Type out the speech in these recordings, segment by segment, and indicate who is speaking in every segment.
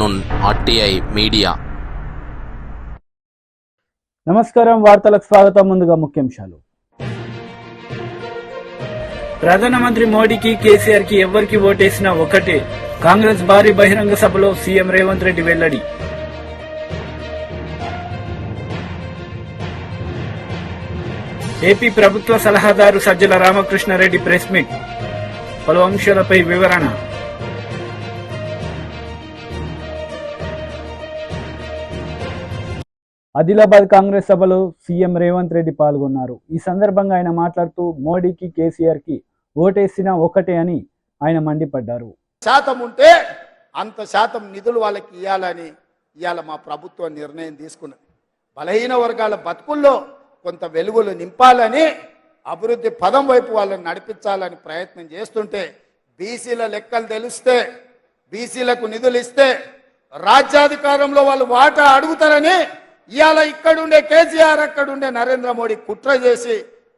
Speaker 1: म्हणून RTI media.
Speaker 2: నమస్కారం, వార్తలకు స్వాగతం. ముందుగా ముఖ్యాంశాలు.
Speaker 3: ప్రధానమంత్రి మోడీకి, కేసీఆర్ కి ఎవరికి ఓటేసినా ఒకటే. కాంగ్రెస్ భారీ బహిరంగ సభలో సీఎం రేవంత్ రెడ్డి వెల్లడి. ఏపీ ప్రభుత్వ సలహాదారు సజ్జల రామకృష్ణారెడ్డి ప్రెస్ మీట్. పలు అంశాలపై వివరణ.
Speaker 2: ఆదిలాబాద్ కాంగ్రెస్ సభలో సీఎం రేవంత్ రెడ్డి పాల్గొన్నారు. ఈ సందర్భంగా ఆయన మాట్లాడుతూ మోడీకి, కేసీఆర్ కి ఓటేసినా ఒకటే అని ఆయన మండిపడ్డారు.
Speaker 4: శాతం ఉంటే అంత శాతం నిధులు వాళ్ళకి ఇవ్వాలని ఇవాళ మా ప్రభుత్వం నిర్ణయం తీసుకున్నది. బలహీన వర్గాల బతుకుల్లో కొంత వెలుగులు నింపాలని, అభివృద్ధి పదం వైపు వాళ్ళని నడిపించాలని ప్రయత్నం చేస్తుంటే, బీసీల లెక్కలు తెలిస్తే, బీసీలకు నిధులు ఇస్తే రాజ్యాధికారంలో వాళ్ళు వాటా అడుగుతారని ఇవాళ ఇక్కడుండే కేసీఆర్, అక్కడుండే నరేంద్ర మోడీ కుట్ర చేసి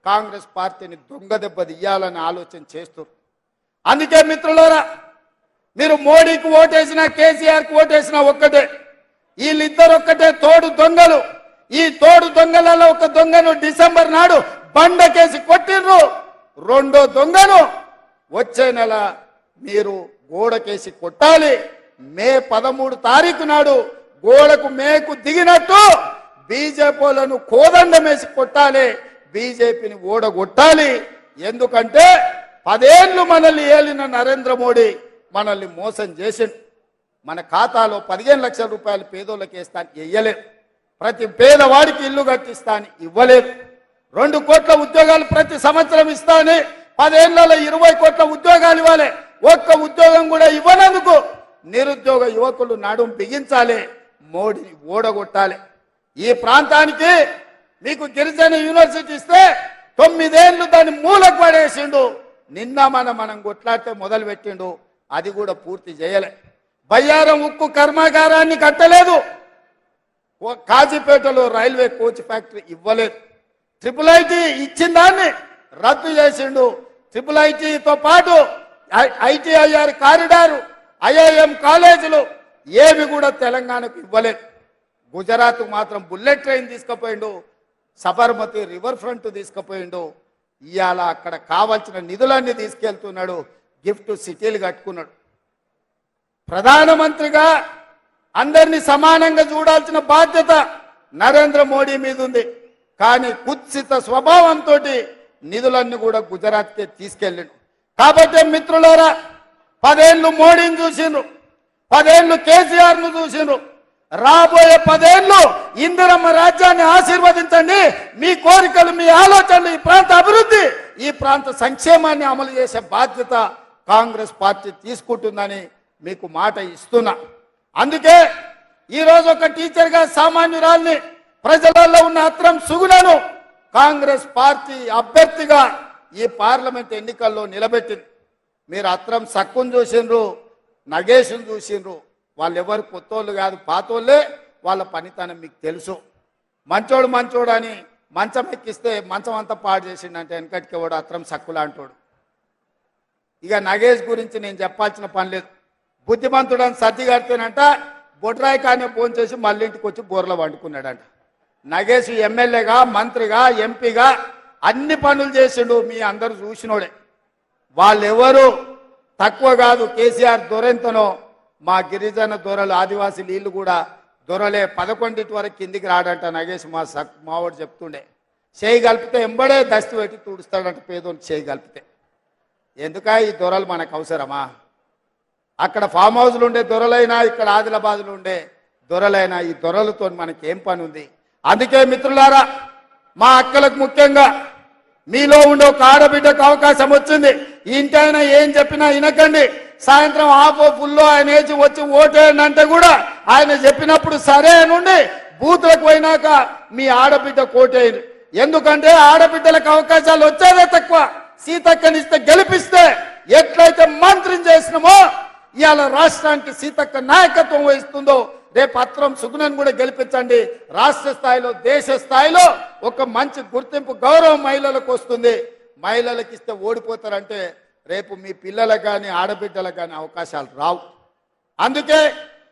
Speaker 4: కాంగ్రెస్ పార్టీని దొంగ దెబ్బ తీయాలని ఆలోచన చేస్తారు. అందుకే మిత్రులారా, మీరు మోడీకి ఓటేసినా, కేసీఆర్కి ఓటేసినా ఒక్కటే. వీళ్ళిద్దరు ఒక్కటే తోడు దొంగలు. ఈ తోడు దొంగలలో ఒక దొంగను డిసెంబర్ నాడు బండకేసి కొట్టిర్రు. రెండో దొంగను వచ్చే నెల మీరు గోడకేసి కొట్టాలి. మే 13 తారీఖు నాడు గోడకు మేకు దిగినట్టు బీజేపీలను కోదండమేసి కొట్టాలి. బీజేపీని ఓడగొట్టాలి. ఎందుకంటే 10 ఏళ్ళు మనల్ని ఏలిన నరేంద్ర మోడీ మనల్ని మోసం చేసిండు. మన ఖాతాలో 15 లక్షల రూపాయలు పేదోళ్ళకి వేస్తాను ఇవ్వలేదు. ప్రతి పేదవాడికి ఇల్లు కట్టిస్తాను ఇవ్వలేదు. 2 కోట్ల ఉద్యోగాలు ప్రతి సంవత్సరం ఇస్తాను. 10 ఏళ్లలో 20 కోట్ల ఉద్యోగాలు ఇవ్వాలి. ఒక్క ఉద్యోగం కూడా ఇవ్వనందుకు నిరుద్యోగ యువకులు నడుం బిగించాలి. మోడీని ఓడగొట్టాలి. ఈ ప్రాంతానికి మీకు గిరిజన యూనివర్సిటీ ఇస్తే 9 ఏళ్ళు దాన్ని మూలకు పడేసిండు. నిన్న మనం కొట్లాడితే మొదలు పెట్టిండు. అది కూడా పూర్తి చేయలే. బయ్యారం ఉక్కు కర్మాగారాన్ని కట్టలేదు. కాజీపేటలో రైల్వే కోచ్ ఫ్యాక్టరీ ఇవ్వలేదు. IIIT ఇచ్చిన దాన్ని రద్దు చేసిండు. IIITతో పాటు ITIR కారిడారు, IIM కాలేజీలు ఏవి కూడా తెలంగాణకు ఇవ్వలేదు. గుజరాత్ మాత్రం బుల్లెట్ ట్రైన్ తీసుకుపోయిండు. సబర్మతి రివర్ ఫ్రంట్ తీసుకుపోయిండు. ఇవాళ అక్కడ కావాల్సిన నిధులన్నీ తీసుకెళ్తున్నాడు. గిఫ్ట్ సిటీలు కట్టుకున్నాడు. ప్రధానమంత్రిగా అందరినీ సమానంగా చూడాల్సిన బాధ్యత నరేంద్ర మోడీ మీద ఉంది. కానీ కుత్సిత స్వభావంతో నిధులన్నీ కూడా గుజరాత్కే తీసుకెళ్ళిండు. కాబట్టి మిత్రులారా, 10 ఏళ్ళు మోడీని చూసిండ్రు, 10 ఏళ్ళు కేసీఆర్ను చూసిండ్రు. రాబోయే 10 ఏళ్ళు ఇందిరమ్మ రాజ్యాన్ని ఆశీర్వదించండి. మీ కోరికలు, మీ ఆలోచనలు, ఈ ప్రాంత అభివృద్ధి, ఈ ప్రాంత సంక్షేమాన్ని అమలు చేసే బాధ్యత కాంగ్రెస్ పార్టీ తీసుకుంటుందని మీకు మాట ఇస్తున్నా. అందుకే ఈరోజు ఒక టీచర్గా సామాన్యురాల్ని, ప్రజలలో ఉన్న అత్రం సుగుణను కాంగ్రెస్ పార్టీ అభ్యర్థిగా ఈ పార్లమెంట్ ఎన్నికల్లో నిలబెట్టింది. మీరు అత్రం సక్కును చూసిండ్రు, నగేష్ను చూసిండ్రు. వాళ్ళు ఎవరు కొత్తోళ్ళు కాదు, పాతోళ్ళే. వాళ్ళ పనితనం మీకు తెలుసు. మంచోడు అని మంచం ఎక్కిస్తే మంచం అంతా పాడు చేసిండంటే వెనకటికి వాడు అత్రం సక్కులా అంటాడు. ఇక నగేష్ గురించి నేను చెప్పాల్సిన పని లేదు. బుద్ధిమంతుడని సర్ది కడితేనంట బొడ్రాయి కానీ ఫోన్ చేసి మళ్ళీ ఇంటికి వచ్చి బోర్లో వండుకున్నాడంట. నగేష్ ఎమ్మెల్యేగా, మంత్రిగా, ఎంపీగా అన్ని పనులు చేసిండు. మీ అందరూ చూసినోడే. వాళ్ళెవరు తక్కువ కాదు. కేసీఆర్ దొరెంతనో మా గిరిజన దొరలు, ఆదివాసీ నీళ్ళు కూడా దొరలే. 11 వరకు కిందికి రాడంట నగేష్. మావాడు చెప్తుండే. చేయి కలిపితే ఎంబడే దస్తి పెట్టి తుడుస్తాడంట పేదోని చేయి కలిపితే. ఎందుక ఈ దొరలు మనకు అవసరమా? అక్కడ ఫామ్ హౌస్లు ఉండే దొరలైనా, ఇక్కడ ఆదిలాబాద్లో ఉండే దొరలైనా, ఈ దొరలతో మనకి ఏం పని ఉంది? అందుకే మిత్రులారా, మా అక్కలకు ముఖ్యంగా మీలో ఉండే ఒక ఆడబిడ్డకు అవకాశం వచ్చింది. ఇంటైనా ఏం చెప్పినా వినకండి. సాయంత్రం ఆఫో ఫుల్లో ఆయన వేసి వచ్చి ఓటేయండి అంటే కూడా ఆయన చెప్పినప్పుడు సరే నుండి బూతులకు పోయినాక మీ ఆడబిడ్డ కోటేయండి. ఎందుకంటే ఆడబిడ్డలకు అవకాశాలు వచ్చేదే తక్కువ. సీతక్కనిస్తే గెలిపిస్తే ఎట్లయితే మంత్రిని చేసినామో ఇవాళ రాష్ట్రానికి సీతక్క నాయకత్వం వహిస్తుందో రేపు అత్రం సుగుణను కూడా గెలిపించండి. రాష్ట్ర స్థాయిలో, దేశ స్థాయిలో ఒక మంచి గుర్తింపు, గౌరవం మహిళలకు వస్తుంది. మహిళలకు ఇస్తే ఓడిపోతారంటే రేపు మీ పిల్లలకు కానీ, ఆడబిడ్డలకు కానీ అవకాశాలు రావు. అందుకే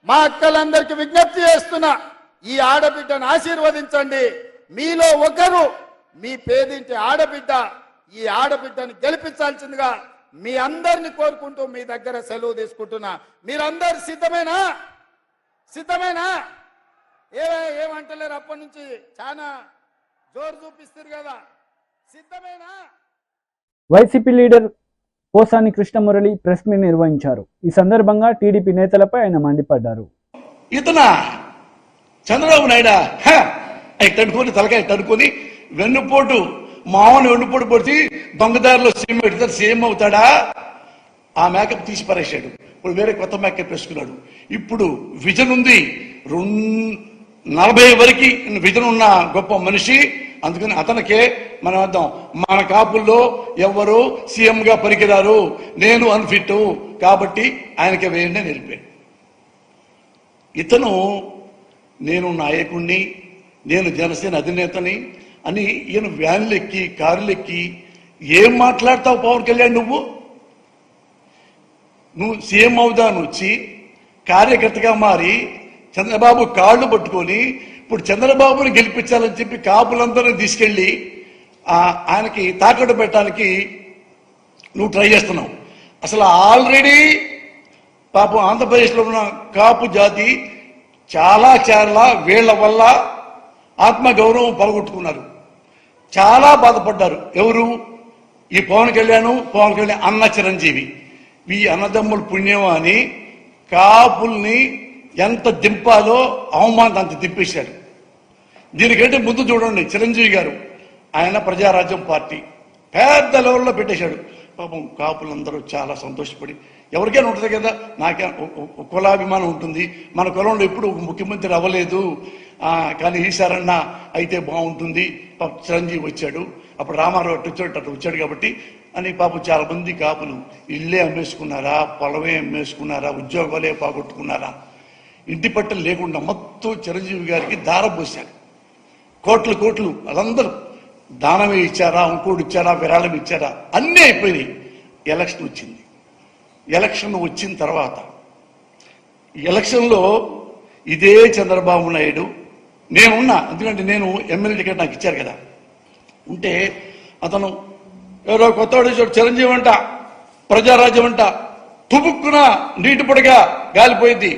Speaker 4: మా అక్కలందరికీ విజ్ఞప్తి చేస్తున్నా, ఈ ఆడబిడ్డను ఆశీర్వదించండి. మీలో ఒకరు మీ పేదింటి ఆడబిడ్డ, ఈ ఆడబిడ్డను గెలిపించాల్సిందిగా మీ అందరిని కోరుకుంటూ మీ దగ్గర సెలవు తీసుకుంటున్నా. మీరందరు సిద్ధమేనా? సిద్ధమేనా? ఏమంటలేరు? అప్పటి నుంచి చాలా జోరు చూపిస్తారు కదా. సిద్ధమేనా?
Speaker 2: YCP leader Posani Krishnamurali press meet నిర్వహించారు. ఈ సందర్భంగా టీడీపీ నేతలపై ఆయన మండిపడ్డారు.
Speaker 5: ఇతనా చంద్రబాబు నాయుడా ఇట్టనుకొని తలకాయ ఇట్టనుకొని వెన్నుపోటు మామూలు వెన్నుపోటు పొడిచి దొంగదారిలో సీఎం పెడతారు, సీఎం అవుతాడా? ఆ మేకప్ తీసి పరేశాడు. ఇప్పుడు వేరే కొత్త మేకప్ వేసుకున్నాడు. ఇప్పుడు విజన్ ఉంది, 40 వరకు విజన్ ఉన్న గొప్ప మనిషి. అందుకని అతనికే మనం అర్థం, మన కాపుల్లో ఎవరు సీఎం గా పనికిరారు, నేను అన్ఫిట్ కాబట్టి ఆయనకే వేయండి నిలిపాడు. ఇతను నేను నాయకుణ్ణి, నేను జనసేన అధినేతని అని ఈయన వ్యాన్లు ఎక్కి కారులు ఎక్కి ఏం మాట్లాడతావు పవన్ కళ్యాణ్? నువ్వు సీఎం అవుదాను వచ్చి కార్యకర్తగా మారి చంద్రబాబు కాళ్ళు పట్టుకొని ఇప్పుడు చంద్రబాబుని గెలిపించాలని చెప్పి కాపులందరినీ తీసుకెళ్లి ఆయనకి తాకట్టు పెట్టడానికి నువ్వు ట్రై చేస్తున్నావు. అసలు ఆల్రెడీ పాపం ఆంధ్రప్రదేశ్లో ఉన్న కాపు జాతి చాలా వీళ్ల వల్ల ఆత్మగౌరవం పలగొట్టుకున్నారు, చాలా బాధపడ్డారు. ఎవరు? ఈ పవన్ కళ్యాణ్ అన్న చిరంజీవి. ఈ అన్నదమ్ముల పుణ్యం అని కాపుల్ని ఎంత దింపాలో అవమానం అంత దింపేశాడు. దీనికంటే ముందు చూడండి, చిరంజీవి గారు ఆయన ప్రజారాజ్యం పార్టీ పెద్ద లెవెల్లో పెట్టేశాడు. పాపం కాపులందరూ చాలా సంతోషపడి, ఎవరికైనా ఉంటుంది కదా, నాకే కులాభిమానం ఉంటుంది, మన కులంలో ఎప్పుడు ముఖ్యమంత్రి అవ్వలేదు, కానీ ఈసారన్నా అయితే బాగుంటుంది. చిరంజీవి వచ్చాడు, అప్పుడు రామారావు అటు వచ్చాడు కాబట్టి అని పాపం చాలా మంది కాపులు ఇల్లే అమ్మేసుకున్నారా, పొలమే అమ్మేసుకున్నారా, ఉద్యోగాలే పోగొట్టుకున్నారా, ఇంటి పట్టలు లేకుండా మొత్తం చిరంజీవి గారికి దారపోశారు. కోట్లు వాళ్ళందరూ దానమే ఇచ్చారా, ఇంకోటి ఇచ్చారా, విరాళం ఇచ్చారా, అన్నీ అయిపోయినాయి. ఎలక్షన్ వచ్చింది. ఎలక్షన్ వచ్చిన తర్వాత ఎలక్షన్లో ఇదే చంద్రబాబు నాయుడు నేనున్నా, ఎందుకంటే నేను ఎమ్మెల్యే టికెట్ నాకు ఇచ్చారు కదా, ఉంటే అతను ఎవరో కొత్తవాడు చిరంజీవి అంట, ప్రజారాజ్యం అంట, తుబుక్కున నీటి పొడిగా గాలిపోయింది,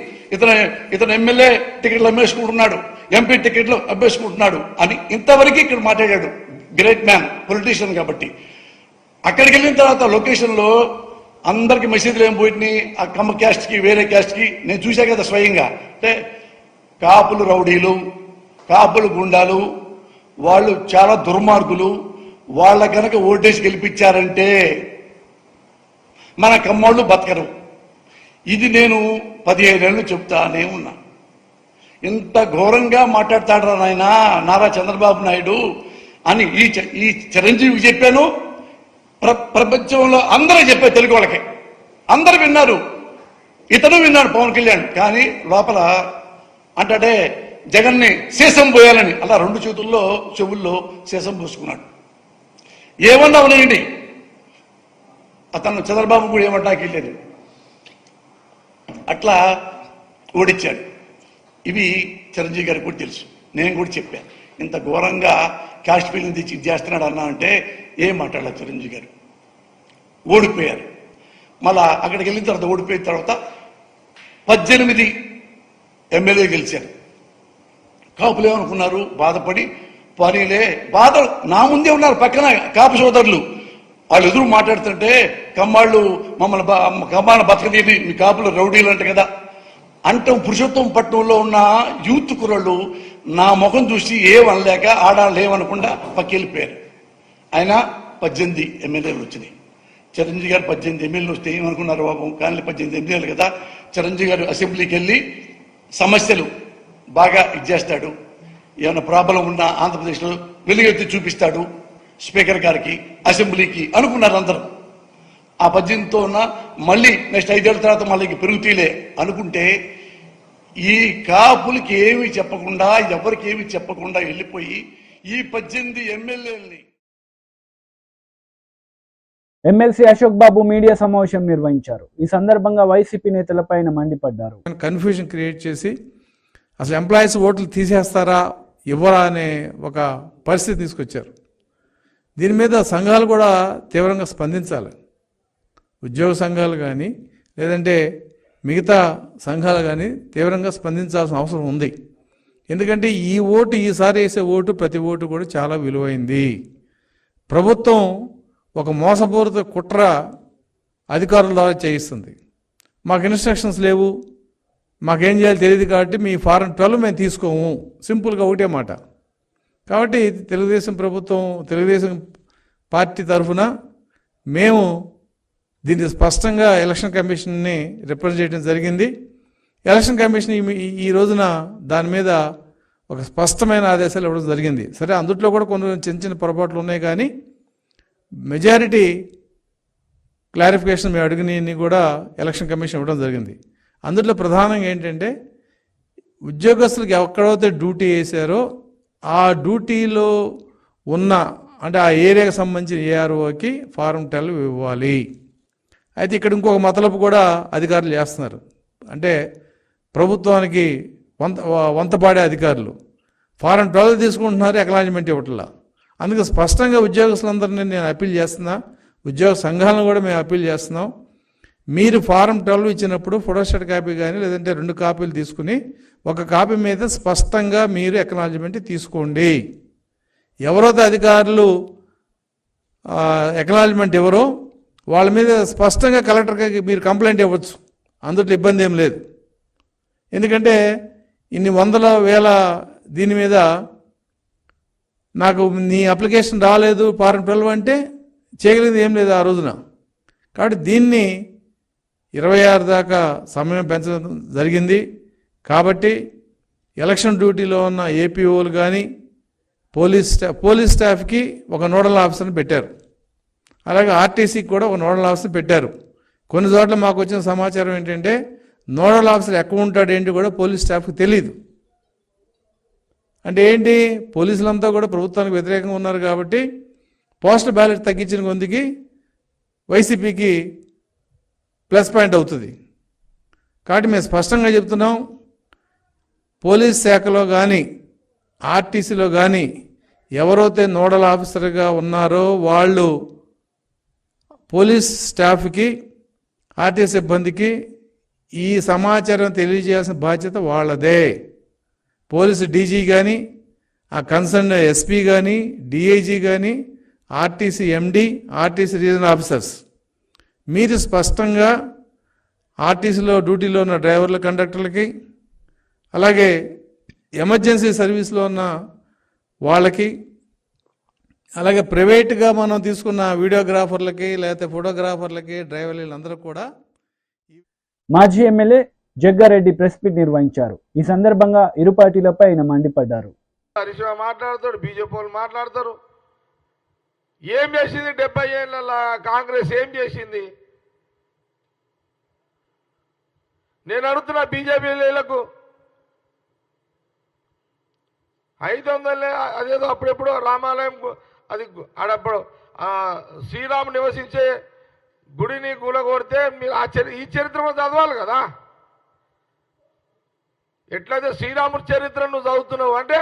Speaker 5: ఇతను ఎమ్మెల్యే టికెట్లు అమ్మేసుకుంటున్నాడు, ఎంపీ టికెట్లు అమ్మేసుకుంటున్నాడు అని ఇంతవరకు ఇక్కడ మాట్లాడాడు. గ్రేట్ మ్యాన్, పొలిటీషియన్ కాబట్టి. అక్కడికి వెళ్ళిన తర్వాత లొకేషన్లో అందరికి మసీదులు ఏం పోయినాయి, ఆ కమ్మ క్యాస్ట్కి వేరే క్యాస్ట్కి నేను చూసా కదా స్వయంగా. అంటే కాపులు రౌడీలు, కాపులు గుండాలు, వాళ్ళు చాలా దుర్మార్గులు, వాళ్ళ కనుక ఓటేసి గెలిపించారంటే మన కమ్మోళ్ళు బతకరు. ఇది నేను 15 ఏళ్ళు చెప్తానే ఉన్నా. ఇంత ఘోరంగా మాట్లాడతాడు నాయన నారా చంద్రబాబు నాయుడు అని ఈ చిరంజీవికి చెప్పాను, ప్రపంచంలో అందరూ చెప్పారు, తెలుగు వాళ్ళకి అందరూ విన్నారు, ఇతను విన్నాడు పవన్ కళ్యాణ్. కానీ లోపల అంటే జగన్ని శేషం పోయాలని అలా 2 చేతుల్లో చెవుల్లో శేషం పోసుకున్నాడు. ఏమన్నా ఉన్నాయండి, అతను చంద్రబాబు కూడా ఏమంటాకి లేదు, అట్లా ఓడించాడు. ఇవి చిరంజీవి గారికి కూడా తెలుసు, నేను కూడా చెప్పాను. ఇంత ఘోరంగా క్యాస్ట్ ఫీలింగ్ తెచ్చి ఇది చేస్తున్నాడు అన్నా అంటే ఏం మాట్లాడలేదు. చిరంజీవి గారు ఓడిపోయారు. మళ్ళా అక్కడికి వెళ్ళిన తర్వాత ఓడిపోయిన తర్వాత 18 ఎమ్మెల్యే గెలిచారు. కాపులు ఏమనుకున్నారు, బాధపడి పనిలే బాధ నా ముందే ఉన్నారు పక్కన కాపు సోదరులు, వాళ్ళు ఎదురు మాట్లాడుతుంటే కమ్మాళ్ళు కమ్మాళ్ళ బతకదీని మీ కాపులు రౌడీలు అంట కదా అంటాం. పురుషోత్తం పట్టణంలో ఉన్న యూత్ కుర్రళ్ళు నా ముఖం చూసి ఏమనలేక ఆడాళ్ళు ఏమనకుండా పక్కెళ్ళిపోయారు. ఆయన 18 ఎమ్మెల్యేలు వచ్చినాయి. చిరంజీవి గారు 18 ఎమ్మెల్యేలు వస్తే ఏమనుకున్నారు బాబు, కానీ 18 ఎమ్మెల్యేలు కదా. చిరంజీవి గారు అసెంబ్లీకి వెళ్ళి సమస్యలు బాగా ఇచ్చేస్తాడు, ఏమైనా ప్రాబ్లం ఉన్నా ఆంధ్రప్రదేశ్లో వెలుగెత్తి చూపిస్తాడు స్పీకర్ గారికి, అసెంబ్లీకి అనుకున్నారు అందరూ. ఆ 18తో ఉన్న మళ్ళీ నెక్స్ట్ 5 ఏళ్ళ తర్వాత మళ్ళీ పెరుగుతీలే అనుకుంటే ఈ కాపులకి ఏమి చెప్పకుండా, ఎవరికి ఏమి చెప్పకుండా వెళ్ళిపోయి ఈ 18 ఎమ్మెల్యేలని
Speaker 2: ఎమ్మెల్సీ అశోక్ బాబు మీడియా సమావేశం నిర్వహించారు. ఈ సందర్భంగా వైసీపీ నేతలపై ఆయన మండిపడ్డారు.
Speaker 6: కన్ఫ్యూజన్ క్రియేట్ చేసి అసలు ఎంప్లాయీస్ ఓట్లు తీసేస్తారా ఇవ్వరా అనే ఒక పరిస్థితి తీసుకొచ్చారు. దీని మీద సంఘాలు కూడా తీవ్రంగా స్పందించాలి. ఉద్యోగ సంఘాలు కానీ లేదంటే మిగతా సంఘాలు కానీ తీవ్రంగా స్పందించాల్సిన అవసరం ఉంది. ఎందుకంటే ఈ ఓటు, ఈసారి వేసే ఓటు, ప్రతి ఓటు కూడా చాలా విలువైంది. ప్రభుత్వం ఒక మోసపూరిత కుట్ర అధికారుల ద్వారా చేయిస్తుంది. మాకు ఇన్స్ట్రక్షన్స్ లేవు, మాకేం చేయాలో తెలియదు కాబట్టి మీ ఫారం 12 మేము తీసుకోము, సింపుల్గా ఒకటే మాట. కాబట్టి తెలుగుదేశం ప్రభుత్వం, తెలుగుదేశం పార్టీ తరఫున మేము దీన్ని స్పష్టంగా ఎలక్షన్ కమిషన్ని రిప్రజెంట్ చేయడం జరిగింది. ఎలక్షన్ కమిషన్ ఈ రోజున దాని మీద ఒక స్పష్టమైన ఆదేశాలు ఇవ్వడం జరిగింది. సరే, అందుట్లో కూడా కొన్ని చిన్న చిన్న పొరపాట్లు ఉన్నాయి, కానీ మెజారిటీ క్లారిఫికేషన్ మేము అడిగినవి కూడా ఎలక్షన్ కమిషన్ ఇవ్వడం జరిగింది. అందులో ప్రధానంగా ఏంటంటే, ఉద్యోగస్తులకు ఎక్కడైతే డ్యూటీ వేశారో ఆ డ్యూటీలో ఉన్న, అంటే ఆ ఏరియాకి సంబంధించిన ఏఆర్ఓకి ఫారం 12 ఇవ్వాలి. అయితే ఇక్కడ ఇంకొక మతలబు కూడా అధికారులు చేస్తున్నారు. అంటే ప్రభుత్వానికి వంతపాడే అధికారులు ఫారం 12 తీసుకుంటున్నారు, అక్నాలెడ్జ్మెంట్ ఇవ్వట్లా. అందుకే స్పష్టంగా ఉద్యోగస్తులందరినీ నేను అప్పీల్ చేస్తున్నా, ఉద్యోగ సంఘాలను కూడా మేము అప్పీల్ చేస్తున్నాం. మీరు ఫారం 12 ఇచ్చినప్పుడు ఫోటోస్టాట్ కాపీ కానీ లేదంటే 2 కాపీలు తీసుకుని ఒక కాపీ మీద స్పష్టంగా మీరు అక్నాలెడ్జ్మెంట్ తీసుకోండి. ఎవరైతే అధికారులు అక్నాలెడ్జ్మెంట్ ఎవరో వాళ్ళ మీద స్పష్టంగా కలెక్టర్కి మీరు కంప్లైంట్ ఇవ్వచ్చు, అందులో ఇబ్బంది ఏం లేదు. ఎందుకంటే ఇన్ని వందల వేల దీని మీద నాకు నీ అప్లికేషన్ రాలేదు ఫారం 12 అంటే చేయగలిగింది ఏం లేదు ఆ రోజున. కాబట్టి దీన్ని 26 దాకా సమయం పెంచడం జరిగింది. కాబట్టి ఎలక్షన్ డ్యూటీలో ఉన్న ఏపీఓలు కానీ పోలీస్ స్టాఫ్కి ఒక నోడల్ ఆఫీసర్ని పెట్టారు. అలాగే ఆర్టీసీకి కూడా ఒక నోడల్ ఆఫీసర్ పెట్టారు. కొన్ని చోట్ల మాకు వచ్చిన సమాచారం ఏంటంటే, నోడల్ ఆఫీసర్ ఎక్కడ ఉంటాడు ఏంటి కూడా పోలీస్ స్టాఫ్కి తెలియదు. అంటే ఏంటి, పోలీసులంతా కూడా ప్రభుత్వానికి వ్యతిరేకంగా ఉన్నారు కాబట్టి పోస్టల్ బ్యాలెట్ తగ్గించిన కొందికి వైసీపీకి ప్లస్ పాయింట్ అవుతుంది. కాబట్టి మేము స్పష్టంగా చెప్తున్నాం, పోలీస్ శాఖలో కానీ ఆర్టీసీలో కానీ ఎవరైతే నోడల్ ఆఫీసర్గా ఉన్నారో వాళ్ళు పోలీస్ స్టాఫ్కి, ఆర్టీసీ సిబ్బందికి ఈ సమాచారం తెలియజేయాల్సిన బాధ్యత వాళ్ళదే. పోలీసు డీజీ కానీ, ఆ కన్సర్న్ ఎస్పీ కానీ, డిఐజీ కానీ, ఆర్టీసీ ఎండి, ఆర్టీసీ రీజనల్ ఆఫీసర్స్ మీరు స్పష్టంగా ఆర్టీసీలో డ్యూటీలో ఉన్న డ్రైవర్ల, కండక్టర్లకి, అలాగే ఎమర్జెన్సీ సర్వీస్లో ఉన్న వాళ్ళకి, అలాగే ప్రైవేట్గా మనం తీసుకున్న వీడియోగ్రాఫర్లకి లేకపోతే ఫోటోగ్రాఫర్లకి, డ్రైవర్లందరూ కూడా.
Speaker 2: మాజీ ఎమ్మెల్యే జగ్గారెడ్డి ప్రెస్ మీట్ నిర్వహించారు. ఈ సందర్భంగా ఇరు పార్టీలపై ఆయన మండిపడ్డారు.
Speaker 7: హరీష్ రావు మాట్లాడతాడు, బీజేపీ వాళ్ళు మాట్లాడతారు. ఏం చేసింది 70 ఏళ్ళ కాంగ్రెస్? ఏం చేసింది? నేను అడుగుతున్నా బీజేపీలకు 500 అదేదో అప్పుడెప్పుడు రామాలయం అది ఆడప్పుడు శ్రీరాము నివసించే గుడిని కూలగొడితే మీరు ఈ చరిత్ర కూడా చదవాలి కదా. ఎట్లయితే శ్రీరాముడి చరిత్ర నువ్వు చదువుతున్నావు అంటే,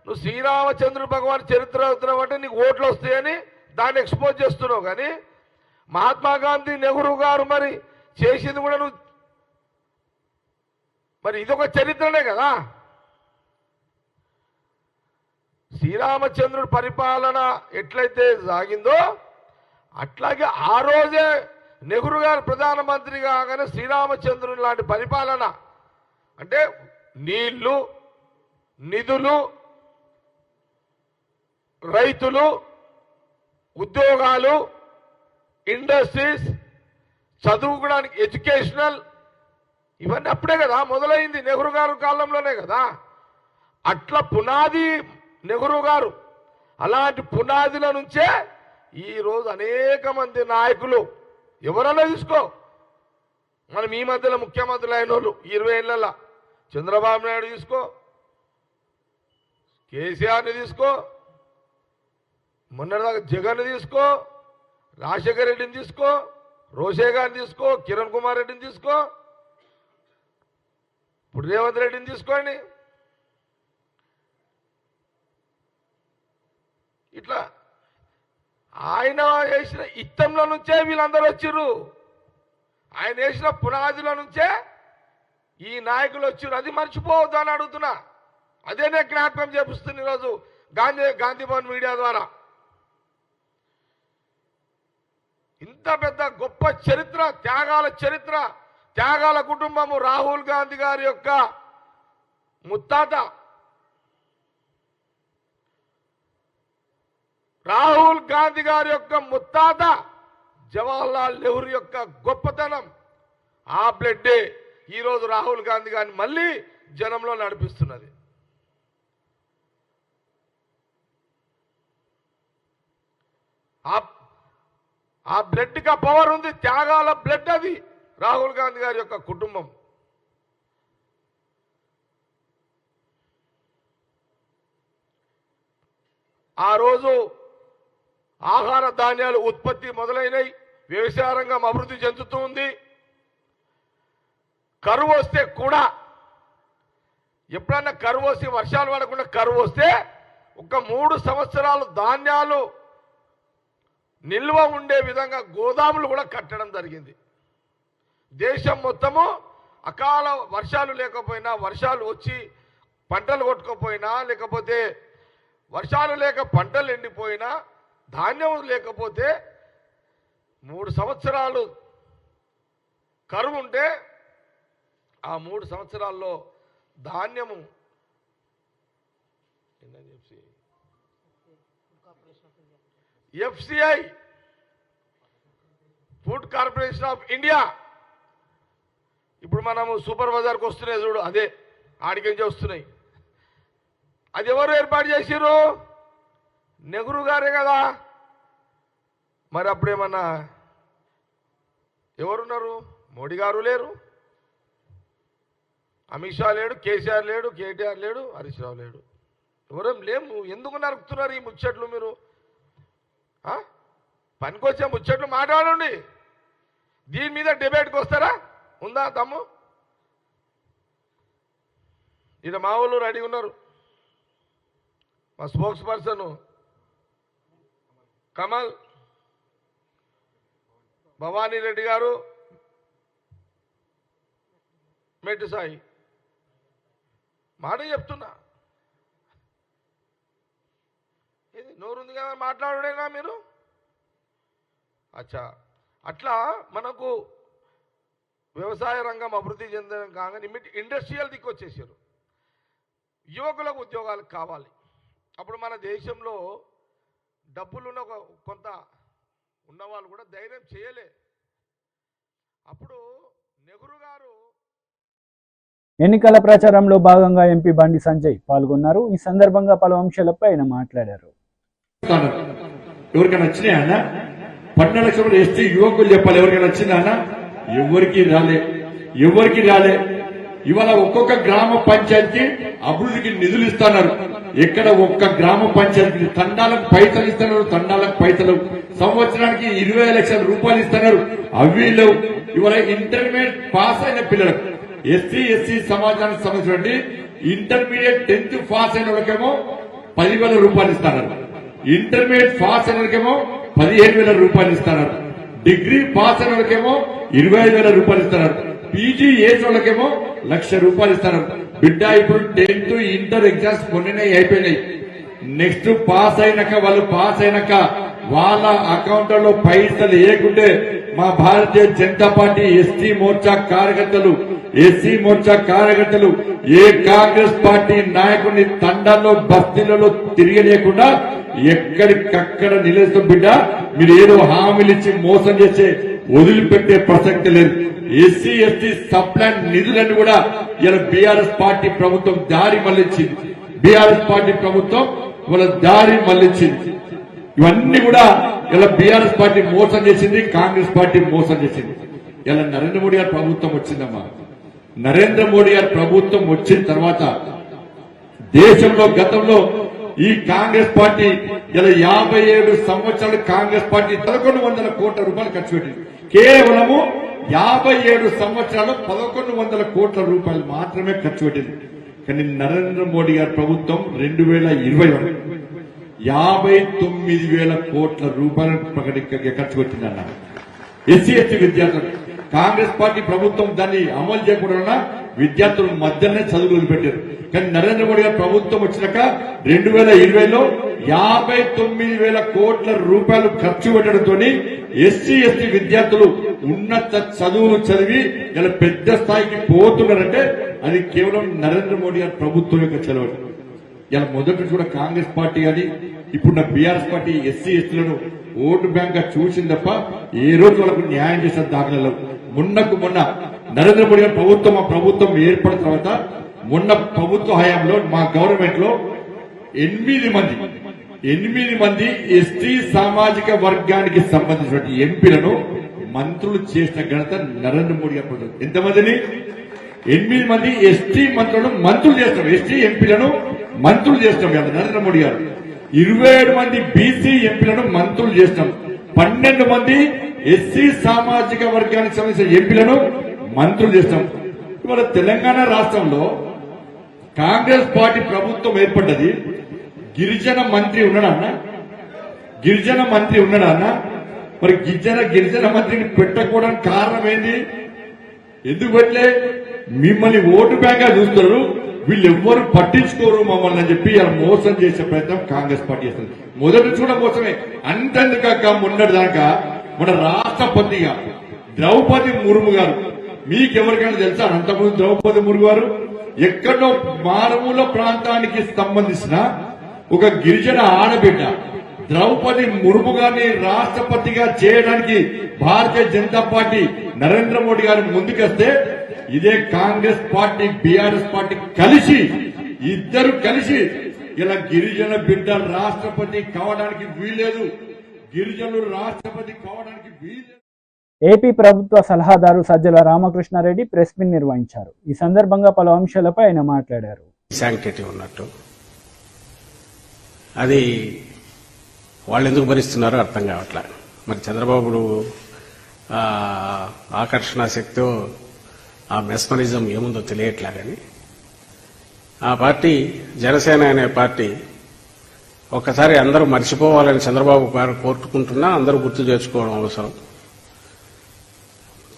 Speaker 7: నువ్వు శ్రీరామచంద్రుడు భగవాన్ చరిత్ర చదువుతున్నావు అంటే నీకు ఓట్లు వస్తాయని దాన్ని ఎక్స్పోజ్ చేస్తున్నావు. కానీ మహాత్మా గాంధీ, నెహ్రూ గారు మరి చేసింది కూడా నువ్వు, మరి ఇదొక చరిత్రనే కదా. శ్రీరామచంద్రుడి పరిపాలన ఎట్లయితే సాగిందో అట్లాగే ఆ రోజే నెహ్రూ గారు ప్రధానమంత్రి కాగానే శ్రీరామచంద్రుని లాంటి పరిపాలన అంటే నీళ్లు, నిధులు, రైతులు, ఉద్యోగాలు, ఇండస్ట్రీస్, చదువుకోవడానికి ఎడ్యుకేషనల్, ఇవన్నీ అప్పుడే కదా మొదలైంది, నెహ్రూ గారు కాలంలోనే కదా. అట్లా పునాది నెహ్రూ గారు, అలాంటి పునాదుల నుంచే ఈరోజు అనేక మంది నాయకులు ఎవరన్నా తీసుకో, మనం ఈ మధ్యలో ముఖ్యమంత్రులు అయిన వాళ్ళు 20 ఏళ్ళ చంద్రబాబు నాయుడు తీసుకో, కేసీఆర్ని తీసుకో, మొన్నటిదాకా జగన్ తీసుకో, రాజశేఖర్ రెడ్డిని తీసుకో, రోషే గారిని తీసుకో, కిరణ్ కుమార్ రెడ్డిని తీసుకో, ఇప్పుడు రేవంత్ రెడ్డిని తీసుకోండి. ఇట్లా ఆయన వేసిన ఇత్తంలో నుంచే వీళ్ళందరూ వచ్చిర్రు. ఆయన వేసిన పునాదిలో నుంచే ఈ నాయకులు వచ్చిర్రు. అది మర్చిపోవద్దు అని అడుగుతున్నా. అదే నేను జ్ఞాపకం చేపిస్తున్నా ఈరోజు గాంధీ భవన్ మీడియా ద్వారా. ఇంత పెద్ద గొప్ప చరిత్ర, త్యాగాల కుటుంబము రాహుల్ గాంధీ గారి యొక్క ముత్తాత. రాహుల్ గాంధీ గారి యొక్క ముత్తాత జవహర్లాల్ నెహ్రూ యొక్క గొప్పతనం, ఆ బ్లడ్డే ఈరోజు రాహుల్ గాంధీ గారిని మళ్ళీ జనంలో నడిపిస్తున్నది. ఆ బ్లడ్కి ఆ పవర్ ఉంది, త్యాగాల బ్లడ్ అది రాహుల్ గాంధీ గారి యొక్క కుటుంబం. ఆ రోజు ఆహార ధాన్యాలు ఉత్పత్తి మొదలైనవి, వ్యవసాయ రంగం అభివృద్ధి చెందుతూ ఉంది. కరువు వస్తే కూడా, ఎప్పుడన్నా కరువు వస్తే, వర్షాలు పడకుండా కరువు వస్తే ఒక 3 సంవత్సరాలు ధాన్యాలు నిల్వ ఉండే విధంగా గోదాములు కూడా కట్టడం జరిగింది. దేశం మొత్తము అకాల వర్షాలు లేకపోయినా, వర్షాలు వచ్చి పంటలు కొట్టుకోపోయినా, లేకపోతే వర్షాలు లేక పంటలు ఎండిపోయినా, ధాన్యం లేకపోతే 3 సంవత్సరాలు కరువు ఉంటే ఆ 3 సంవత్సరాల్లో ధాన్యము FCI food corporation of India, ఇప్పుడు మనము సూపర్ బజార్కి వస్తున్నాయి చూడు, అదే ఆడికించి వస్తున్నాయి. అది ఎవరు ఏర్పాటు చేసిర్రు? నెహ్రూ గారే కదా. మరి అప్పుడేమన్నా ఎవరున్నారు? మోడీ గారు లేరు, అమిత్ షా లేడు, కేసీఆర్ లేడు, కేటీఆర్ లేడు, హరీష్ రావు లేడు, ఎవరేం లేము. ఎందుకు నరుకుతున్నారు ఈ ముచ్చట్లు? మీరు పనికొచ్చే ముచ్చట్లు మాట్లాడండి. దీని మీద డిబేట్కి వస్తారా? ఉందా తమ్ము? ఈయన మా వాళ్ళు రెడీ ఉన్నారు. మా స్పోక్స్ పర్సన్ కమల్, భవానీ రెడ్డి గారు, మెట్టు సాయి. మాట చెప్తున్నా, ఇది నోరుంది కదా మాట్లాడేనా మీరు? అచ్చా, అట్లా మనకు వ్యవసాయ రంగం అభివృద్ధి చెందడం కాగానే ఇండస్ట్రియల్ దిక్కు వచ్చేసారు. యువకులకు ఉద్యోగాలు కావాలి. అప్పుడు మన దేశంలో డబ్బులున్న కొంత ఉన్నవాళ్ళు కూడా ధైర్యం చేయలే. అప్పుడు నెహ్రూ గారు
Speaker 2: ఎన్నికల ప్రచారంలో భాగంగా ఎంపీ బండి సంజయ్ పాల్గొన్నారు. ఈ సందర్భంగా పలు అంశాలపై ఆయన మాట్లాడారు.
Speaker 8: ఎవరికైనా వచ్చినాయా అన్న? 12 లక్షలు ఎస్టీ యువకులు చెప్పాలి. ఎవరికైనా వచ్చిందా అన్న? ఎవరికి రాలే. ఇవాళ ఒక్కొక్క గ్రామ పంచాయతీ అభివృద్ధికి నిధులు ఇస్తున్నారు. ఎక్కడ ఒక్క గ్రామ పంచాయతీ తండాలకు పైసలు ఇస్తున్నారు. తండాలకు పైసలు సంవత్సరానికి 20 లక్షల రూపాయలు ఇస్తున్నారు. అవి లేవు. ఇవాళ ఇంటర్మీడియట్ పాస్ అయిన పిల్లలకు, ఎస్సీ సమాజానికి సంబంధించిన ఇంటర్మీడియట్ 10th పాస్ అయిన వాళ్ళకేమో 10,000 రూపాయలు ఇస్తున్నారు. ఇంటర్మీడియట్ పాస్ అయిన వాళ్ళకేమో 15,000 రూపాయలు ఇస్తున్నారు. డిగ్రీ పాస్ అయిన వాళ్ళకేమో 25,000 రూపాయలు ఇస్తున్నారు. పీజీ ఏజ్ వాళ్ళకేమో 1,00,000 రూపాయలు ఇస్తున్నారు. బిడ్డ ఇప్పుడు 10th ఇంటర్ ఎగ్జామ్స్ మొన్ననే అయిపోయినాయి. నెక్స్ట్ పాస్ అయినాక వాళ్ళ అకౌంట్లలో పైసలు వేయకుంటే మా భారతీయ జనతా పార్టీ ఎస్సీ మోర్చా కార్యకర్తలు ఏ కాంగ్రెస్ పార్టీ నాయకుడిని తండాల్లో బస్తీలలో తిరగలేకుండా ఎక్కడికక్కడ నిలుస్తాం. బిడ్డ, మీరు ఏదో హామీలు ఇచ్చి మోసం చేసే వదిలిపెట్టే ప్రసక్తి లేదు. ఎస్సీ ఎస్టీ సప్లాన్ నిధులను కూడా ఇలా బీఆర్ఎస్ పార్టీ ప్రభుత్వం దారి మళ్లించింది. ఇవన్నీ కూడా ఇలా బీఆర్ఎస్ పార్టీ మోసం చేసింది, కాంగ్రెస్ పార్టీ మోసం చేసింది. ఇలా నరేంద్ర మోడీ గారి ప్రభుత్వం వచ్చిందమ్మా. నరేంద్ర మోడీ గారి ప్రభుత్వం వచ్చిన తర్వాత దేశంలో గతంలో ఈ కాంగ్రెస్ పార్టీ ఇలా 57 సంవత్సరాలు కాంగ్రెస్ పార్టీ 1100 కోట్ల రూపాయలు ఖర్చు పెట్టింది. కేవలము 57 సంవత్సరాలు 1100 కోట్ల రూపాయలు మాత్రమే ఖర్చు పెట్టింది. కానీ నరేంద్ర మోడీ గారి ప్రభుత్వం 2020 వరకు 59,000 కోట్ల రూపాయలు ఖర్చు పెట్టిందన్నారు. ఎస్సీ ఎస్టీ విద్యార్థులు కాంగ్రెస్ పార్టీ ప్రభుత్వం దాన్ని అమలు చేయకుండా విద్యార్థులు మధ్యనే చదువులు పెట్టారు. కానీ నరేంద్ర మోడీ గారి ప్రభుత్వం వచ్చినాక 2020లో 59,000 కోట్ల రూపాయలు ఖర్చు పెట్టడంతో ఎస్సీ ఎస్టీ విద్యార్థులు ఉన్నత చదువులు చదివి ఇలా పెద్ద స్థాయికి పోతున్నారంటే అది కేవలం నరేంద్ర మోడీ గారి ప్రభుత్వం యొక్క చలవ. ఇలా మొదటి కూడా కాంగ్రెస్ పార్టీ కానీ ఇప్పుడు బీఆర్ఎస్ పార్టీ ఎస్సీ ఎస్టీలను ఓటు బ్యాంక్ గా చూసింది తప్ప ఏ రోజు వాళ్ళకు న్యాయం చేసిన దాఖలలో. మొన్న నరేంద్ర మోడీ గారి ప్రభుత్వం ఆ ప్రభుత్వం ఏర్పడిన తర్వాత మొన్న ప్రభుత్వ హయాంలో మా గవర్నమెంట్ లో 8 మంది ఎస్టీ సామాజిక వర్గానికి సంబంధించిన ఎంపీలను మంత్రులు చేసిన ఘనత నరేంద్ర మోడీ గారి ప్రభుత్వం. ఎంతమందిని? 8 మంది ఎస్టీ మంత్రులను మంత్రులు చేస్తాం, ఎస్టీ ఎంపీలను మంత్రులు చేస్తాం నరేంద్ర మోడీ గారు. 27 మంది బీసీ ఎంపీలను మంత్రులు చేస్తాం. 12 మంది ఎస్సీ సామాజిక వర్గానికి సంబంధించిన ఎంపీలను మంత్రులు చేస్తాం. ఇవాళ తెలంగాణ రాష్ట్రంలో కాంగ్రెస్ పార్టీ ప్రభుత్వం ఏర్పడ్డది. గిరిజన మంత్రి ఉన్నాడన్నా? మరి గిరిజన మంత్రిని పెట్టకపోవడానికి కారణం ఏంది? ఎందుకు పెట్టలే? మిమ్మల్ని ఓటు బ్యాంక్ గా చూస్తారు, వీళ్ళెవ్వరు పట్టించుకోరు మమ్మల్ని అని చెప్పి ఇలా మోసం చేసే ప్రయత్నం కాంగ్రెస్ పార్టీ చేస్తుంది. మొదటి కూడా మోసమే. అంతెందుక మొన్నటిదాకా మన రాష్ట్రపతిగా ద్రౌపది ముర్ము గారు, మీకెవరికైనా తెలుసా? అంతకుముందు ద్రౌపది ముర్ము గారు ఎక్కడో మారుమూల ప్రాంతానికి సంబంధించిన ఒక గిరిజన ఆడబిడ్డ ద్రౌపది ముర్ము గారిని రాష్ట్రపతిగా చేయడానికి భారతీయ జనతా పార్టీ నరేంద్ర మోడీ గారు ముందుకొస్తే ఇదే కాంగ్రెస్ పార్టీ బీఆర్ఎస్ పార్టీ ఇద్దరు కలిసి ఇలా గిరిజన బిడ్డ రాష్ట్రపతి కావడానికి వీల్లేదు, గిరిజనులు రాష్ట్రపతి కావడానికి వీల్లేదు.
Speaker 2: ఏపీ ప్రభుత్వ సలహాదారు సజ్జల రామకృష్ణారెడ్డి ప్రెస్ మీట్ నిర్వహించారు. ఈ సందర్భంగా పలు అంశాలపై ఆయన మాట్లాడారు.
Speaker 9: శాంక్టిటీ ఉన్నట్టు అది వాళ్ళు ఎందుకు భరిస్తున్నారో అర్థం కావట్లే. మరి చంద్రబాబు ఆకర్షణ శక్తితో ఆ మెస్మరిజం ఏముందో తెలియట్లే. కానీ ఆ పార్టీ జనసేన అనే పార్టీ ఒక్కసారి అందరూ మర్చిపోవాలని చంద్రబాబు గారు కోరుకుంటున్నా అందరూ గుర్తు తెచ్చుకోవడం అవసరం.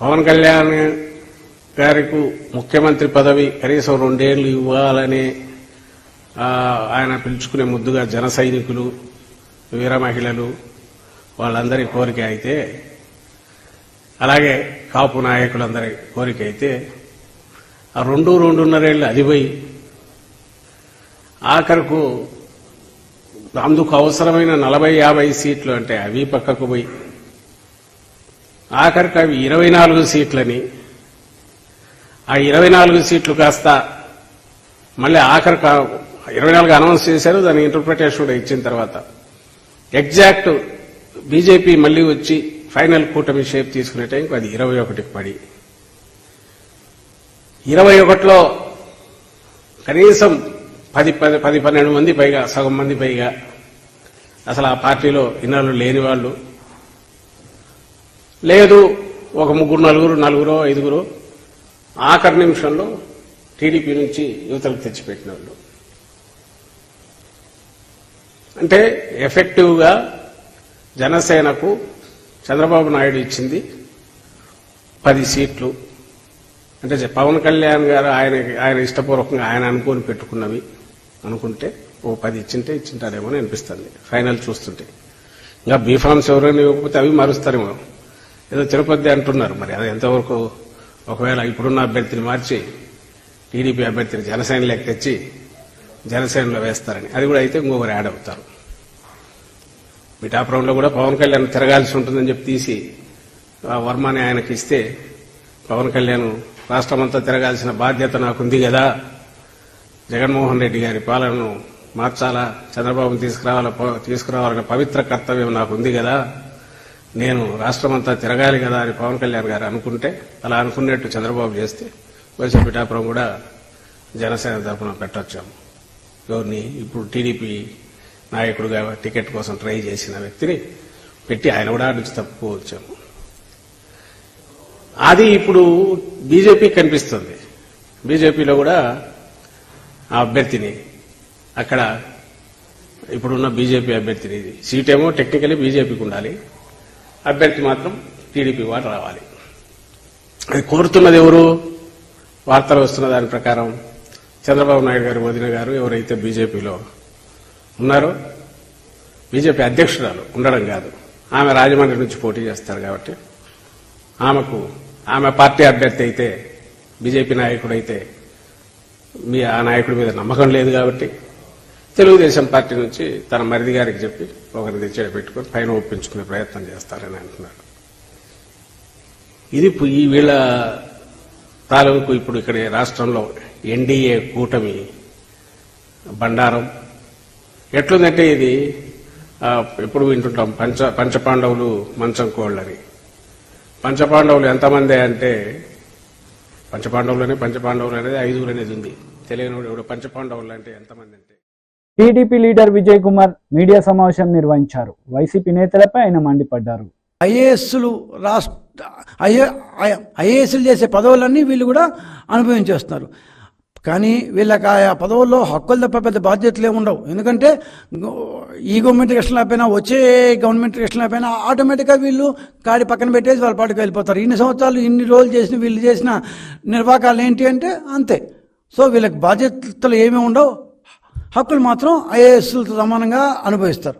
Speaker 9: పవన్ కళ్యాణ్ గారికి ముఖ్యమంత్రి పదవి కనీసం 2 ఏళ్లు ఇవ్వాలని ఆయన పిలుచుకునే ముద్దుగా జన సైనికులు, వీర మహిళలు వాళ్ళందరి కోరిక అయితే, అలాగే కాపు నాయకులందరి కోరిక అయితే ఆ 2.5 ఏళ్ళు అది పోయి ఆఖరకు అందుకు అవసరమైన 40-50 సీట్లు అంటే అవి పక్కకు పోయి ఆఖరికి అవి 24 సీట్లని, ఆ 24 సీట్లు కాస్త మళ్ళీ ఆఖరి 24 అనౌన్స్ చేశారు. దాని ఇంటర్ప్రిటేషన్ కూడా ఇచ్చిన తర్వాత ఎగ్జాక్ట్ బీజేపీ మళ్లీ వచ్చి ఫైనల్ కూటమి షేప్ తీసుకునే టైంకి అది 21కి పడి 21లో కనీసం 10-12 మంది పైగా, సగం మంది పైగా అసలు ఆ పార్టీలో ఇన్నాళ్ళు లేని వాళ్ళు లేదు. ఒక 3-4, 5 ఆఖరి నిమిషంలో టీడీపీ నుంచి యువతలకు తెచ్చిపెట్టిన వాళ్ళు. అంటే ఎఫెక్టివ్ గా జనసేనకు చంద్రబాబు నాయుడు ఇచ్చింది 10 సీట్లు. అంటే పవన్ కళ్యాణ్ గారు ఆయన ఇష్టపూర్వకంగా ఆయన అనుకుని పెట్టుకున్నవి అనుకుంటే 10 ఇచ్చింటారేమో అని అనిపిస్తుంది ఫైనల్ చూస్తుంటే. ఇంకా బీఫామ్స్ ఎవరైనా ఇవ్వకపోతే అవి మారుస్తారేమో. ఏదో తిరుపతి అంటున్నారు, మరి అది ఎంతవరకు? ఒకవేళ ఇప్పుడున్న అభ్యర్థిని మార్చి టీడీపీ అభ్యర్థిని జనసేనలోకి తెచ్చి జనసేనలో వేస్తారని, అది కూడా అయితే ఇంకొకరు యాడ్ అవుతారు. పిఠాపురంలో కూడా పవన్ కళ్యాణ్ తిరగాల్సి ఉంటుందని చెప్పి తీసి వర్మని ఆయనకి ఇస్తే పవన్ కళ్యాణ్ రాష్ట్రమంతా తిరగాల్సిన బాధ్యత నాకుంది కదా, జగన్మోహన్ రెడ్డి గారి పాలనను మార్చాలా, చంద్రబాబును తీసుకురావాలనే పవిత్ర కర్తవ్యం నాకుంది కదా, నేను రాష్ట్రమంతా తిరగాలి కదా అని పవన్ కళ్యాణ్ గారు అనుకుంటే, అలా అనుకున్నట్టు చంద్రబాబు చేస్తే బహుశా పిఠాపురం కూడా జనసేన తరఫున పెట్టొచ్చాము. ఎవరిని? ఇప్పుడు టీడీపీ నాయకుడుగా టికెట్ కోసం ట్రై చేసిన వ్యక్తిని పెట్టి ఆయన కూడా నుంచి తప్పుకోవచ్చాము. అది ఇప్పుడు బీజేపీ కనిపిస్తుంది. బీజేపీలో కూడా ఆ అభ్యర్థిని అక్కడ ఇప్పుడున్న బీజేపీ అభ్యర్థిని, సీటేమో టెక్నికలీ బీజేపీకి ఉండాలి, అభ్యర్థి మాత్రం టీడీపీ వారు రావాలి. అది కోరుతున్నది ఎవరు? వార్తలు వస్తున్న దాని ప్రకారం చంద్రబాబు నాయుడు గారు వదిన గారు ఎవరైతే బీజేపీలో ఉన్నారో, బీజేపీ అధ్యక్షురాలు ఉండడం కాదు, ఆమె రాజమండ్రి నుంచి పోటీ చేస్తారు కాబట్టి ఆమె పార్టీ అభ్యర్థి అయితే, బీజేపీ నాయకుడైతే ఆ నాయకుడి మీద నమ్మకం లేదు కాబట్టి తెలుగుదేశం పార్టీ నుంచి తన మరిది గారికి చెప్పి ఒకరిని తెచ్చేట పెట్టుకుని పైన ఒప్పించుకునే ప్రయత్నం చేస్తారని అంటున్నారు. ఇది ఈ వీళ్ళ తాలూకు ఇప్పుడు ఇక్కడ రాష్ట్రంలో ఎన్డీఏ కూటమి బండారం ఎట్లుందంటే, ఇది ఎప్పుడు వింటుంటాం పంచపాండవులు మంచం కోళ్ళని. పంచపాండవులు ఎంతమంది అంటే, పంచపాండవులు అనేది 5 అనేది ఉంది. తెలియని ఇప్పుడు పంచపాండవులు అంటే ఎంతమంది అంటే,
Speaker 2: TDP leader Vijay Kumar media సమావేశం నిర్వహించారు. వైసీపీ నేతలపై ఆయన మండిపడ్డారు.
Speaker 10: ఐఏఎస్లు చేసే పదవులన్నీ వీళ్ళు కూడా అనుభవించేస్తున్నారు. కానీ వీళ్ళకి ఆ పదవుల్లో హక్కులు తప్ప పెద్ద బాధ్యతలు ఏమి ఉండవు. ఎందుకంటే ఈ గవర్నమెంట్కి ఇష్టం లేకపోయినా, వచ్చే గవర్నమెంట్కి ఇష్టం లేకపోయినా ఆటోమేటిక్గా వీళ్ళు కాడి పక్కన పెట్టేసి వాళ్ళ పాటుకు వెళ్ళిపోతారు. ఇన్ని సంవత్సరాలు ఇన్ని రోజులు చేసిన వీళ్ళు చేసిన నిర్వాకాలు ఏంటి అంటే అంతే. సో వీళ్ళకి బాధ్యతలు ఏమీ ఉండవు, హక్కులు మాత్రం ఐఏఎస్లతో సమానంగా అనుభవిస్తారు.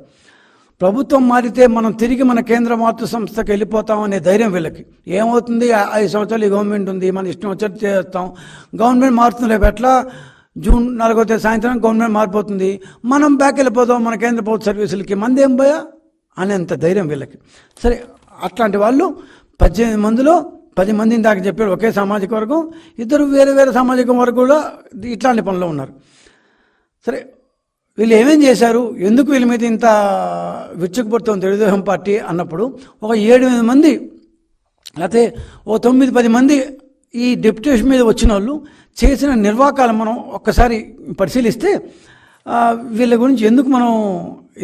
Speaker 10: ప్రభుత్వం మారితే మనం తిరిగి మన కేంద్ర మాతృ సంస్థకి వెళ్ళిపోతామనే ధైర్యం వీళ్ళకి. ఏమవుతుంది, 5 సంవత్సరాలు ఈ గవర్నమెంట్ ఉంది, మన ఇష్టం వచ్చేది చేస్తాం. గవర్నమెంట్ మారుతుంది, రేపు ఎట్లా జూన్ 4వ తేదీ సాయంత్రం గవర్నమెంట్ మారిపోతుంది, మనం బ్యాక్ వెళ్ళిపోతాం మన కేంద్ర ప్రభుత్వ సర్వీసులకి, మందేం పోయా అనేంత ధైర్యం వీళ్ళకి. సరే, అట్లాంటి వాళ్ళు 18 మందిలో 10 మందిని దాకా చెప్పారు ఒకే సామాజిక వర్గం, 2 వేరే వేరే సామాజిక వర్గంలో ఇట్లాంటి పనిలో ఉన్నారు. సరే, వీళ్ళు ఏమేం చేశారు, ఎందుకు వీళ్ళ మీద ఇంత విరుచుకుపడుతోంది తెలుగుదేశం పార్టీ అన్నప్పుడు, ఒక 7-8 మంది లేకపోతే ఓ 9-10 మంది ఈ డెప్యుటేషన్ మీద వచ్చిన వాళ్ళు చేసిన నిర్వాకాలు మనం ఒక్కసారి పరిశీలిస్తే వీళ్ళ గురించి ఎందుకు మనం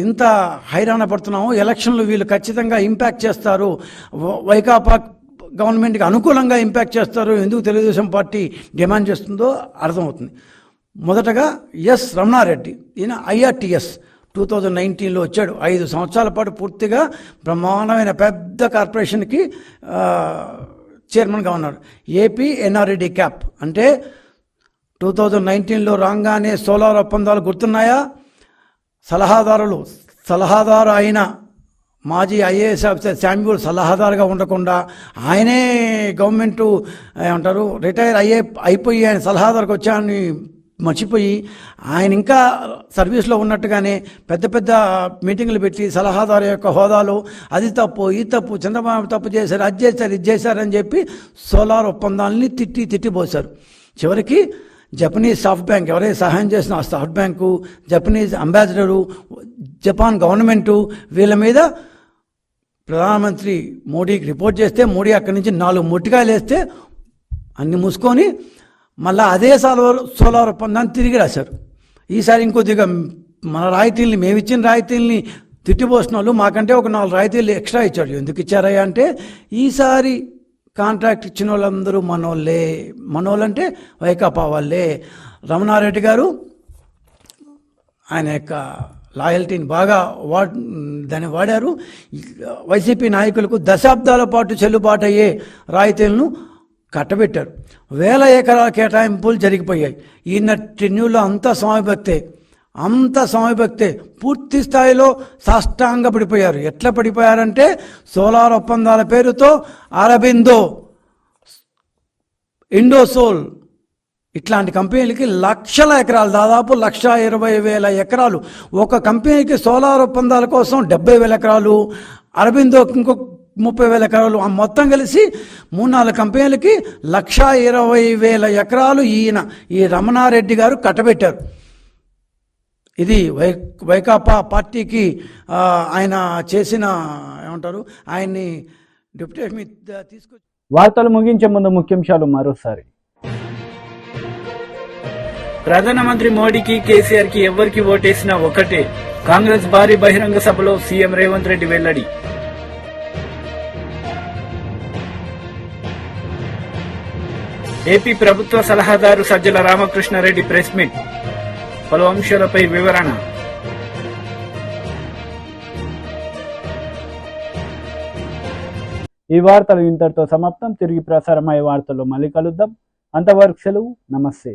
Speaker 10: ఇంత హైరాణ పడుతున్నామో, ఎలక్షన్లు వీళ్ళు ఖచ్చితంగా ఇంపాక్ట్ చేస్తారు, వైకాపా గవర్నమెంట్కి అనుకూలంగా ఇంపాక్ట్ చేస్తారు, ఎందుకు తెలుగుదేశం పార్టీ డిమాండ్ చేస్తుందో అర్థమవుతుంది. మొదటగా ఎస్ రమణారెడ్డి, ఈయన ఐఆర్టీఎస్ 2019లో వచ్చాడు. 5 సంవత్సరాల పాటు పూర్తిగా బ్రహ్మాండమైన పెద్ద కార్పొరేషన్కి చైర్మన్గా ఉన్నాడు. ఏపీ ఎన్ఆర్ఈడి క్యాప్ అంటే 2019లో రాగానే సోలార్ ఒప్పందాలు గుర్తున్నాయా? సలహాదారు అయిన మాజీ ఐఏఎస్ ఆఫీసర్ శామ్యూల్ సలహాదారుగా ఉండకుండా ఆయనే గవర్నమెంటు ఏమంటారు రిటైర్ అయిపోయి ఆయన సలహాదారుకు వచ్చాయని మర్చిపోయి ఆయన ఇంకా సర్వీస్లో ఉన్నట్టుగానే పెద్ద పెద్ద మీటింగులు పెట్టి సలహాదారు యొక్క హోదాలో అది తప్పు ఈ తప్పు చంద్రబాబు తప్పు చేశారు, అది చేశారు, ఇది చేశారని చెప్పి సోలార్ ఒప్పందాలని తిట్టిపోశారు. చివరికి జపనీస్ సాఫ్ట్ బ్యాంక్ ఎవరైతే సహాయం చేసిన ఆ soft bank, Japanese ambassador, Japan government వీళ్ళ మీద ప్రధానమంత్రి మోడీకి రిపోర్ట్ చేస్తే మోడీ అక్కడి నుంచి 4 మొట్టికాయలు వేస్తే అన్ని మూసుకొని మళ్ళీ అదే సోలార్ ఒప్పందాన్ని తిరిగి రాశారు. ఈసారి ఇంకొద్దిగా మన రాయితీల్ని, మేమిచ్చిన రాయితీల్ని తిట్టిపోసిన వాళ్ళు మాకంటే ఒక 4 రాయితీలు ఎక్స్ట్రా ఇచ్చాడు. ఎందుకు ఇచ్చారయ్యా అంటే, ఈసారి కాంట్రాక్ట్ ఇచ్చిన వాళ్ళందరూ మనోళ్ళంటే వైకాపా వాళ్ళే. రమణారెడ్డి గారు ఆయన యొక్క లాయల్టీని బాగా దాన్ని వాడారు. వైసీపీ నాయకులకు దశాబ్దాల పాటు చెల్లుబాటు అయ్యే రాయితీలను కట్టబెట్టారు. 1000 ఎకరాల కేటాయింపులు జరిగిపోయాయి. ఈయన టెన్యూర్లో అంతా స్వామి భక్తే పూర్తి స్థాయిలో సాష్టాంగ పడిపోయారు. ఎట్లా పడిపోయారంటే, సోలార్ ఒప్పందాల పేరుతో అరబిందో, ఇండోసోల్ ఇట్లాంటి కంపెనీలకి లక్షల ఎకరాలు, దాదాపు 1,20,000 ఎకరాలు, ఒక కంపెనీకి సోలార్ ఒప్పందాల కోసం 70,000 ఎకరాలు, అరబిందోకి ఇంకో 30,000 ఎకరాలు, మొత్తం కలిసి 3-4 కంపెనీలకి 1,20,000 ఎకరాలు ఈ రమణారెడ్డి గారు కట్టబెట్టారు. ఇది వైకాపా పార్టీకి ఆయన చేసిన ఏమంటారు, ఆయన్ని డిప్యూటేషన్ మీద తీసుకొచ్చి.
Speaker 2: వార్తలు ముగించే ముందు ముఖ్యాంశాలు మరోసారి.
Speaker 3: ప్రధానమంత్రి మోడీకి కేసీఆర్ కి ఎవరికి ఓటేసినా ఒకటే. కాంగ్రెస్ భారీ బహిరంగ సభలో సీఎం రేవంత్ రెడ్డి వెల్లడి. ఏపీ ప్రభుత్వ సలహాదారు సజ్జల రామకృష్ణారెడ్డి ప్రెస్ మీట్, పలు అంశాలపై వివరణ.
Speaker 2: ఈ వార్తలు ఇంతటితో సమాప్తం. తిరిగి ప్రసారమయ్యే వార్తల్లో మళ్ళీ కలుద్దాం. అంతవరకు సెలవు. నమస్తే.